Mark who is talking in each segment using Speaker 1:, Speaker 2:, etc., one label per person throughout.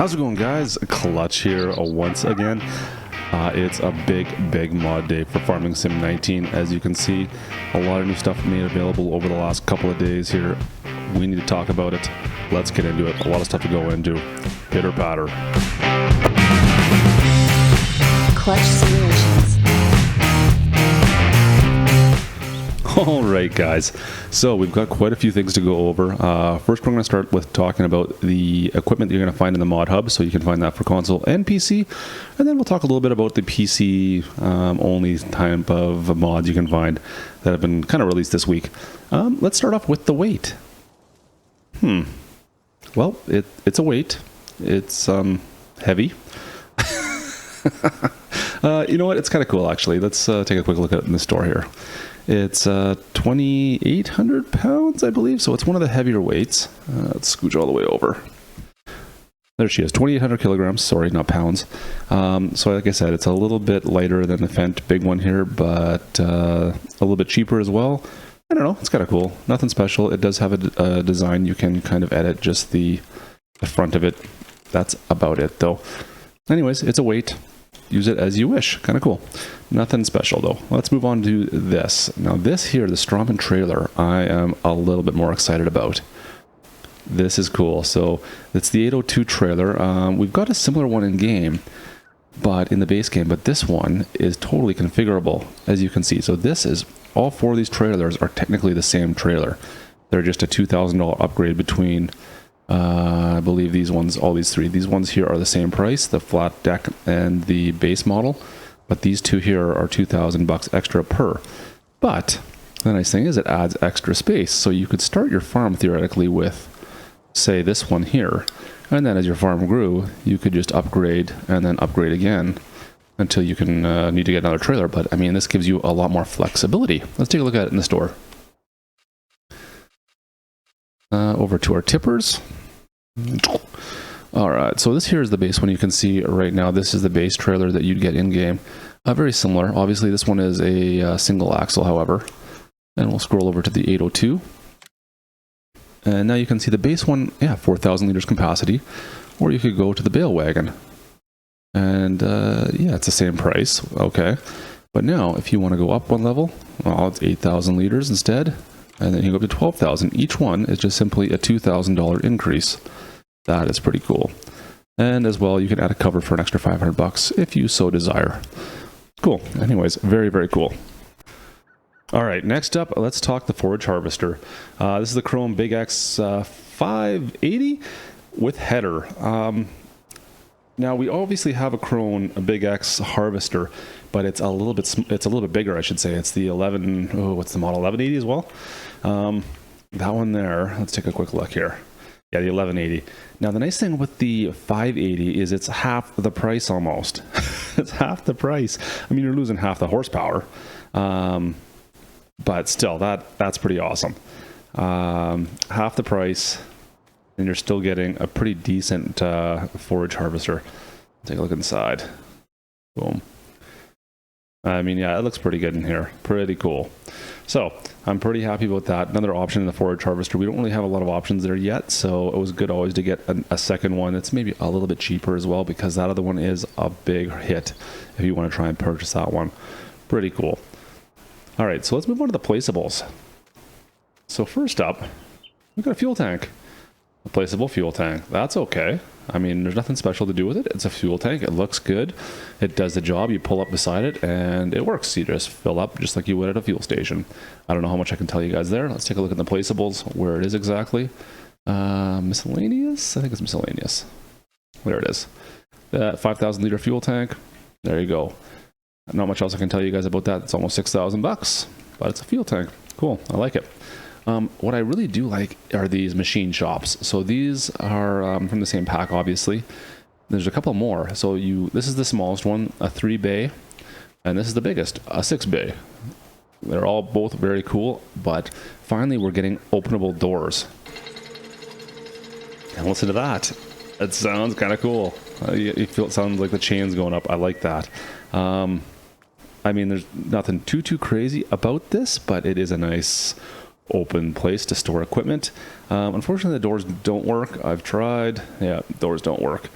Speaker 1: How's it going, guys? Klutch here once again. It's a big mod day for Farming Sim 19. As you can see, a lot of new stuff made available over the last couple of days here. We need to talk about it. Let's get into it. A lot of stuff to go into. Pitter patter.
Speaker 2: Klutch Simulations.
Speaker 1: Alright, guys, so we've got quite a few things to go over. First, we're going to start with talking about the equipment that you're going to find in the mod hub, so you can find that for console and PC, and then we'll talk a little bit about the PC only type of mods you can find that have been kind of released this week. Let's start off with the weight. Well, it's a weight. It's heavy. You know what? It's kind of cool, actually. Let's take a quick look at it in the store here. It's 2,800 pounds, I believe, so it's one of the heavier weights. Let's scooch all the way over. There she is, 2,800 kilograms, sorry, not pounds. So like I said, it's a little bit lighter than the Fent big one here, but a little bit cheaper as well. I don't know, it's kind of cool. Nothing special. It does have a design you can kind of edit, just the front of it. That's about it, though. Anyways, it's a weight. Use it as you wish. Kind of cool. Nothing special, though. Let's move on to this. Now, this here, the Strawman trailer, I am a little bit more excited about. This is cool. So, it's the 802 trailer. We've got a similar one in game, but in the base game, but this one is totally configurable, as you can see. So, this is, all four of these trailers are technically the same trailer. They're just a $2,000 upgrade between... I believe these ones, all these three, these ones here are the same price, the flat deck and the base model, but these two here are $2,000 extra per. But the nice thing is it adds extra space, so you could start your farm theoretically with, say, this one here, and then as your farm grew, you could just upgrade and then upgrade again until you can need to get another trailer. But I mean, this gives you a lot more flexibility. Let's take a look at it in the store. Over to our tippers. Alright, so this here is the base one you can see right now. This is the base trailer that you'd get in-game. Very similar. Obviously, this one is a single axle, however. And we'll scroll over to the 802. And now you can see the base one, yeah, 4,000 liters capacity. Or you could go to the bale wagon. And, yeah, it's the same price. Okay. But now, if you want to go up one level, well, it's 8,000 liters instead. And then you go up to 12,000. Each one is just simply a $2,000 increase. That is pretty cool. And as well, you can add a cover for an extra $500 if you so desire. Cool. Anyways, very cool. All right, next up, let's talk the forage harvester. This is the Krone Big X 580 with header. Now we obviously have a Krone Big X harvester, but it's a little bit bigger, I should say. It's the 11. Oh, what's the model? 1180 as well. That one there. Let's take a quick look here. Yeah, the 1180. Now the nice thing with the 580 is it's half the price almost. It's half the price. I mean, you're losing half the horsepower, but still, that's pretty awesome. Half the price, and you're still getting a pretty decent forage harvester. Take a look inside. Boom. I mean, yeah, it looks pretty good in here. Pretty cool. So, I'm pretty happy about that. Another option in the forage harvester. We don't really have a lot of options there yet, so it was good always to get a second one. It's maybe a little bit cheaper as well, because that other one is a big hit if you want to try and purchase that one. Pretty cool. All right, so let's move on to the placeables. So first up, we've got a fuel tank. A placeable fuel tank. That's okay. I mean, there's nothing special to do with it. It's a fuel tank. It looks good. It does the job. You pull up beside it and it works. You just fill up just like you would at a fuel station. I don't know how much I can tell you guys there. Let's take a look at the placeables, where it is exactly. Miscellaneous? I think it's miscellaneous. There it is. That 5,000 liter fuel tank. There you go. Not much else I can tell you guys about that. It's almost $6,000, but it's a fuel tank. Cool. I like it. What I really do like are these machine shops. So these are from the same pack, obviously. There's a couple more. So this is the smallest one, a 3-bay, and this is the biggest, a 6-bay. They're all both very cool, but finally we're getting openable doors. And listen to that. It sounds kind of cool. You feel it sounds like the chain's going up. I like that. I mean, there's nothing too crazy about this, but it is a nice open place to store equipment. Unfortunately, the doors don't work. I've tried. Yeah, doors don't work.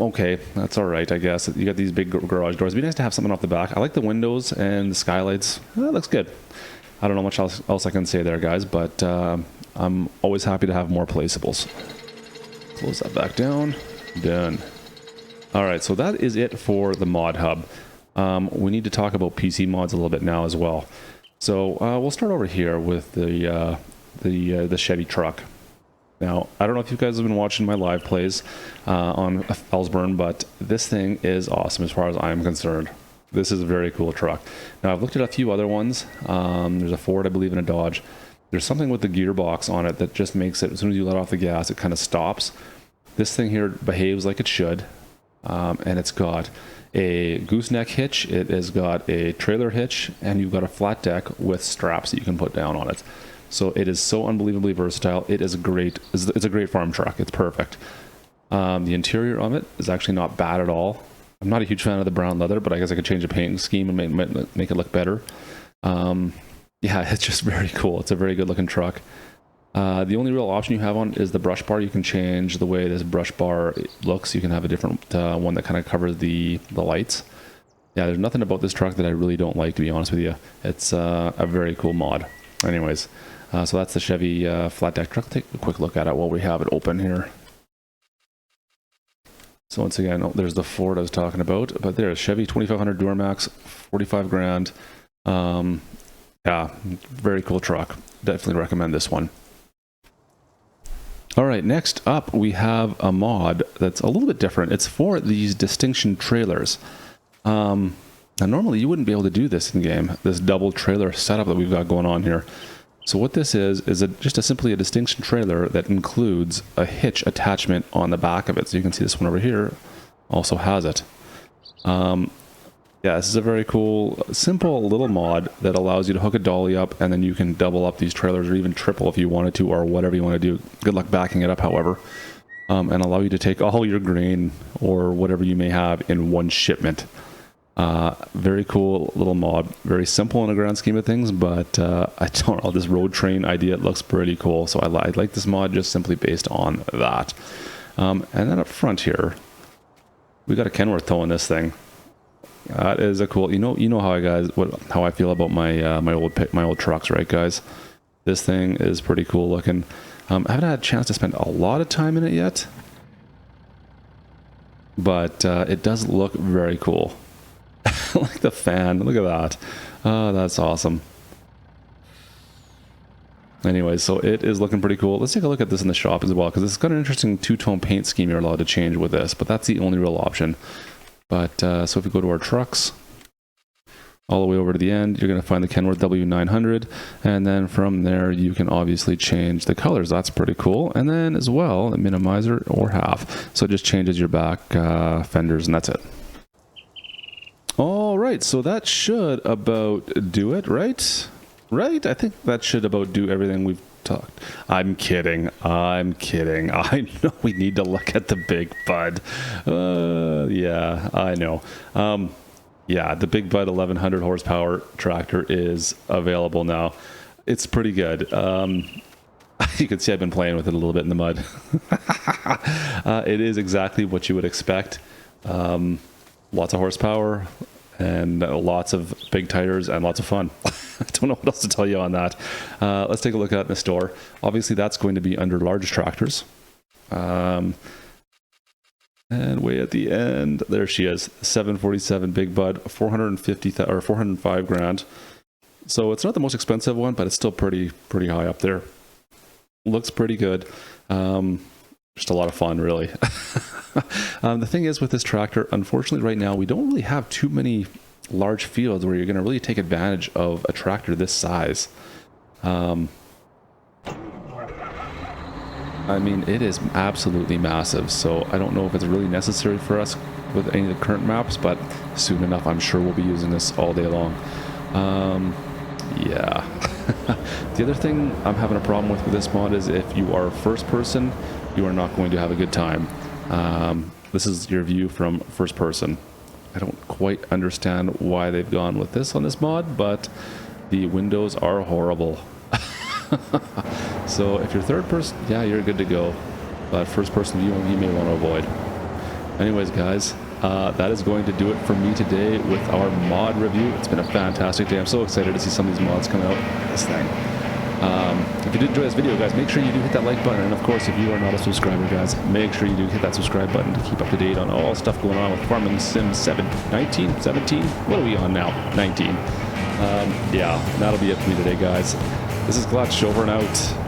Speaker 1: Okay, that's all right, I guess. You got these big garage doors. It'd be nice to have something off the back. I like the windows and the skylights. That looks good. I don't know much else I can say there, guys, but I'm always happy to have more placeables. Close that back down. Done. All right, so that is it for the mod hub. We need to talk about PC mods a little bit now as well. So we'll start over here with the Chevy truck. Now, I don't know if you guys have been watching my live plays on Felsburn, but this thing is awesome as far as I'm concerned. This is a very cool truck. Now, I've looked at a few other ones. There's a Ford, I believe, and a Dodge. There's something with the gearbox on it that just makes it, as soon as you let off the gas, it kind of stops. This thing here behaves like it should, and it's got a gooseneck hitch, it has got a trailer hitch, and you've got a flat deck with straps that you can put down on it. So it is so unbelievably versatile. It is great. It's a great farm truck. It's perfect. The interior of it is actually not bad at all. I'm not a huge fan of the brown leather, but I guess I could change the paint scheme and make it look better. Yeah, it's just very cool. It's a very good looking truck. The only real option you have on is the brush bar. You can change the way this brush bar looks. You can have a different one that kind of covers the lights. Yeah, there's nothing about this truck that I really don't like, to be honest with you. It's a very cool mod. Anyways, so that's the Chevy flat deck truck. Take a quick look at it while we have it open here. So once again, there's the Ford I was talking about, but there's Chevy 2500 Duramax, 45 grand. Yeah, very cool truck. Definitely recommend this one. All right, next up we have a mod that's a little bit different. It's for these distinction trailers. Now normally you wouldn't be able to do this in game, this double trailer setup that we've got going on here. So what this is just simply a distinction trailer that includes a hitch attachment on the back of it. So you can see this one over here also has it. Yeah, this is a very cool, simple little mod that allows you to hook a dolly up, and then you can double up these trailers, or even triple if you wanted to, or whatever you want to do. Good luck backing it up, however. And allow you to take all your grain or whatever you may have in one shipment. Very cool little mod. Very simple in the grand scheme of things, but I don't know, this road train idea, it looks pretty cool. So I like this mod just simply based on that. And then up front here, we got a Kenworth towing this thing. That is a cool. You know how I feel about my my old trucks, right, guys? This thing is pretty cool looking. I haven't had a chance to spend a lot of time in it yet, but it does look very cool. Like the fan, look at that. Oh, that's awesome. Anyways, so it is looking pretty cool. Let's take a look at this in the shop as well, because it's got an interesting two-tone paint scheme you're allowed to change with this, but that's the only real option. But so if we go to our trucks, all the way over to the end, you're going to find the Kenworth W900, and then from there you can obviously change the colors. That's pretty cool. And then as well, a minimizer or half, so it just changes your back fenders, and that's it. All right, so that should about do it, right? I think that should about do everything we've talked. I'm kidding. I know we need to look at the Big Bud. Yeah, I know. Yeah, the Big Bud 1100 horsepower tractor is available now. It's pretty good. You can see I've been playing with it a little bit in the mud. It is exactly what you would expect. Lots of horsepower and lots of big tires and lots of fun. I don't know what else to tell you on that. Let's take a look at it in the store. Obviously, that's going to be under large tractors. And way at the end, there she is, 747 Big Bud, 405 grand. So it's not the most expensive one, but it's still pretty high up there. Looks pretty good. Just a lot of fun, really. The thing is with this tractor, unfortunately right now, we don't really have too many large fields where you're going to really take advantage of a tractor this size. I mean, it is absolutely massive, so I don't know if it's really necessary for us with any of the current maps, but soon enough, I'm sure we'll be using this all day long. Yeah. The other thing I'm having a problem with this mod is if you are first person, you are not going to have a good time. This is your view from first person. I don't quite understand why they've gone with this on this mod, but the windows are horrible. So if you're third person, yeah, you're good to go. But first person view, you may want to avoid. Anyways, guys, that is going to do it for me today with our mod review. It's been a fantastic day. I'm so excited to see some of these mods come out. This thing. If you did enjoy this video, guys, make sure you do hit that like button. And of course, if you are not a subscriber, guys, make sure you do hit that subscribe button to keep up to date on all stuff going on with Farming Sim 19, 17? What are we on now? 19. Yeah, that'll be it for me today, guys. This is Klutch, over and out.